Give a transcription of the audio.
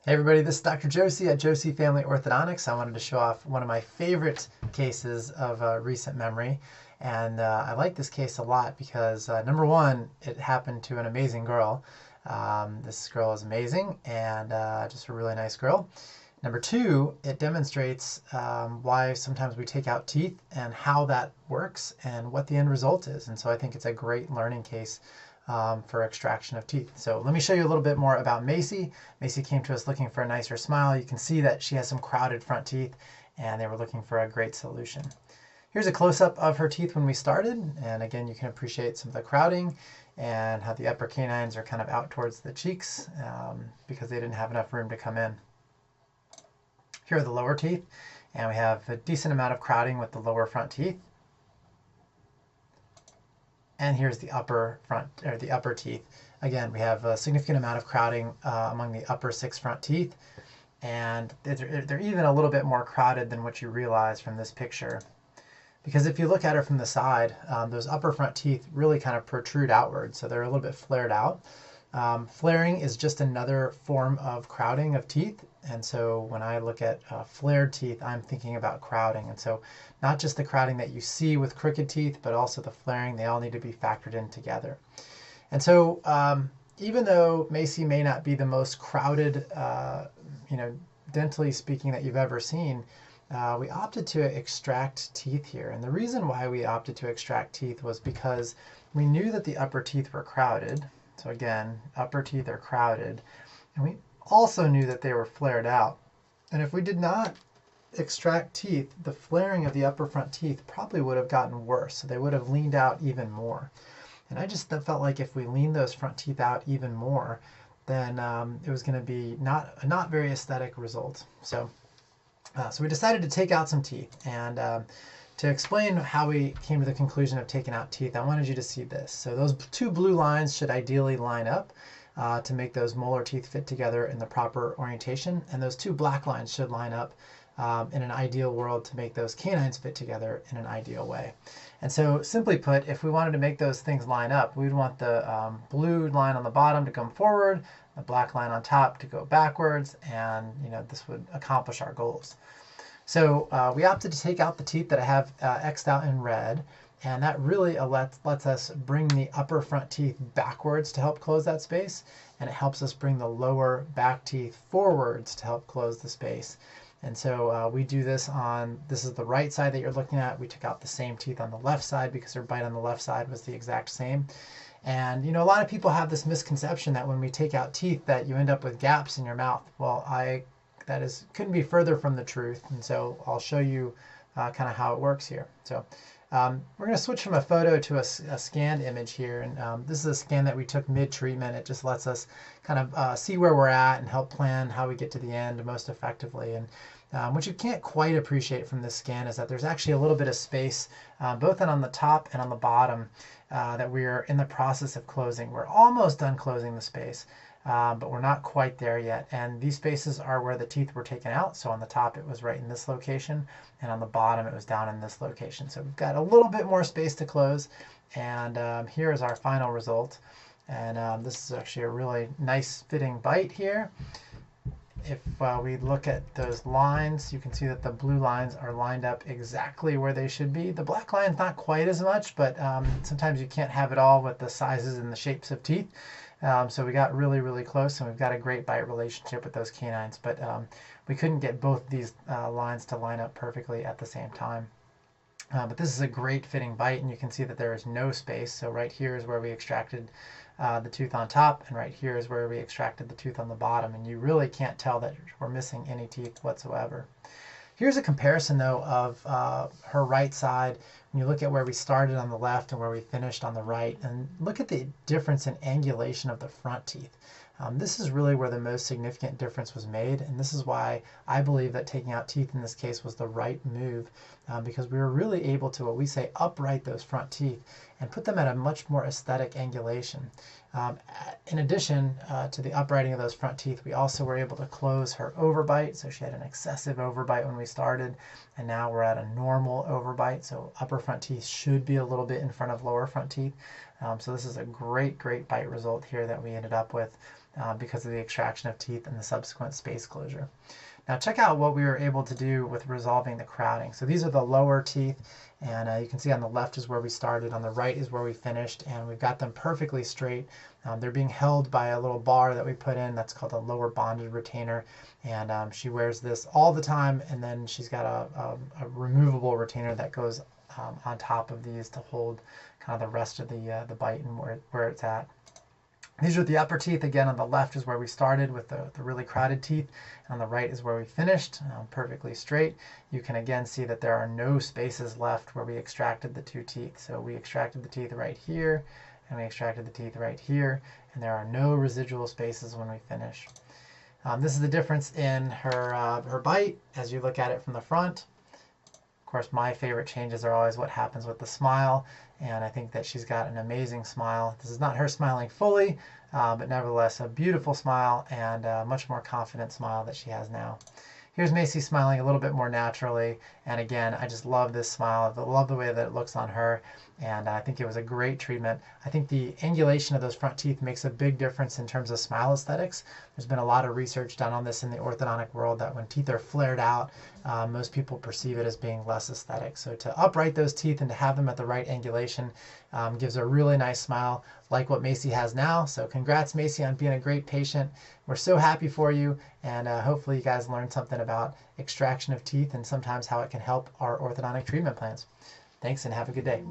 Hey everybody, this is Dr. Joosse at Joosse Family Orthodontics. I wanted to show off one of my favorite cases of recent memory. And I like this case a lot because number one, it happened to an amazing girl. This girl is amazing and just a really nice girl. Number two, it demonstrates why sometimes we take out teeth and how that works and what the end result is. And so I think it's a great learning case for extraction of teeth. So let me show you a little bit more about Macy. Macy came to us looking for a nicer smile. You can see that she has some crowded front teeth and they were looking for a great solution. Here's a close-up of her teeth when we started. And again, you can appreciate some of the crowding and how the upper canines are kind of out towards the cheeks because they didn't have enough room to come in. Here are the lower teeth, and we have a decent amount of crowding with the lower front teeth. And here's the upper front, or the upper teeth. Again, we have a significant amount of crowding among the upper 6 front teeth, and they're even a little bit more crowded than what you realize from this picture. Because if you look at her from the side, those upper front teeth really kind of protrude outward, so they're a little bit flared out. Flaring is just another form of crowding of teeth, and so when I look at flared teeth, I'm thinking about crowding. And so not just the crowding that you see with crooked teeth, but also the flaring, they all need to be factored in together. And so even though Macy may not be the most crowded, dentally speaking, that you've ever seen, we opted to extract teeth here. And the reason why we opted to extract teeth was because we knew that the upper teeth were crowded. So again, upper teeth are crowded. And we also knew that they were flared out. And if we did not extract teeth, the flaring of the upper front teeth probably would have gotten worse. So they would have leaned out even more. And I just felt like if we leaned those front teeth out even more, then it was going to be not very aesthetic result. So we decided to take out some teeth. And to explain how we came to the conclusion of taking out teeth, I wanted you to see this. So those two blue lines should ideally line up to make those molar teeth fit together in the proper orientation. And those two black lines should line up in an ideal world to make those canines fit together in an ideal way. And so simply put, if we wanted to make those things line up, we'd want the blue line on the bottom to come forward, the black line on top to go backwards, and this would accomplish our goals. So we opted to take out the teeth that I have X'd out in red, and that really lets us bring the upper front teeth backwards to help close that space, and it helps us bring the lower back teeth forwards to help close the space. And so we do this this is the right side that you're looking at. We took out the same teeth on the left side because their bite on the left side was the exact same. And a lot of people have this misconception that when we take out teeth that you end up with gaps in your mouth. Well, couldn't be further from the truth. And so I'll show you kind of how it works here. So we're going to switch from a photo to a scanned image here. And this is a scan that we took mid-treatment. It just lets us kind of see where we're at and help plan how we get to the end most effectively. And what you can't quite appreciate from this scan is that there's actually a little bit of space, both on the top and on the bottom, that we're in the process of closing. We're almost done closing the space. But we're not quite there yet. And these spaces are where the teeth were taken out. So on the top, it was right in this location. And on the bottom, it was down in this location. So we've got a little bit more space to close. And here is our final result. And this is actually a really nice fitting bite here. If we look at those lines, you can see that the blue lines are lined up exactly where they should be. The black line's not quite as much, but sometimes you can't have it all with the sizes and the shapes of teeth. So we got really, really close, and we've got a great bite relationship with those canines, but we couldn't get both these lines to line up perfectly at the same time. But this is a great fitting bite, and you can see that there is no space. So right here is where we extracted the tooth on top, and right here is where we extracted the tooth on the bottom, and you really can't tell that we're missing any teeth whatsoever. Here's a comparison, though, of her right side. When you look at where we started on the left and where we finished on the right, and look at the difference in angulation of the front teeth. This is really where the most significant difference was made, and this is why I believe that taking out teeth in this case was the right move, because we were really able to, what we say, upright those front teeth. and put them at a much more aesthetic angulation. In addition to the uprighting of those front teeth, we also were able to close her overbite. So she had an excessive overbite when we started, and now we're at a normal overbite. So upper front teeth should be a little bit in front of lower front teeth. So this is a great bite result here that we ended up with because of the extraction of teeth and the subsequent space closure. Now check out what we were able to do with resolving the crowding. So these are the lower teeth, and you can see on the left is where we started, on the right is where we finished, and we've got them perfectly straight. They're being held by a little bar that we put in that's called a lower bonded retainer, and she wears this all the time, and then she's got a removable retainer that goes on top of these to hold kind of the rest of the bite and where it's at. These are the upper teeth. Again, on the left is where we started with the really crowded teeth. On the right is where we finished, perfectly straight. You can again see that there are no spaces left where we extracted the two teeth. So we extracted the teeth right here, and we extracted the teeth right here, and there are no residual spaces when we finish. This is the difference in her bite as you look at it from the front. Of course, my favorite changes are always what happens with the smile, and I think that she's got an amazing smile. This is not her smiling fully, but nevertheless a beautiful smile and a much more confident smile that she has now. Here's Macy smiling a little bit more naturally, and again, I just love this smile. I love the way that it looks on her, and I think it was a great treatment. I think the angulation of those front teeth makes a big difference in terms of smile aesthetics. There's been a lot of research done on this in the orthodontic world that when teeth are flared out, most people perceive it as being less aesthetic. So to upright those teeth and to have them at the right angulation gives a really nice smile like what Macy has now. So congrats, Macy, on being a great patient. We're so happy for you, and hopefully you guys learned something about extraction of teeth and sometimes how it can help our orthodontic treatment plans. Thanks and have a good day.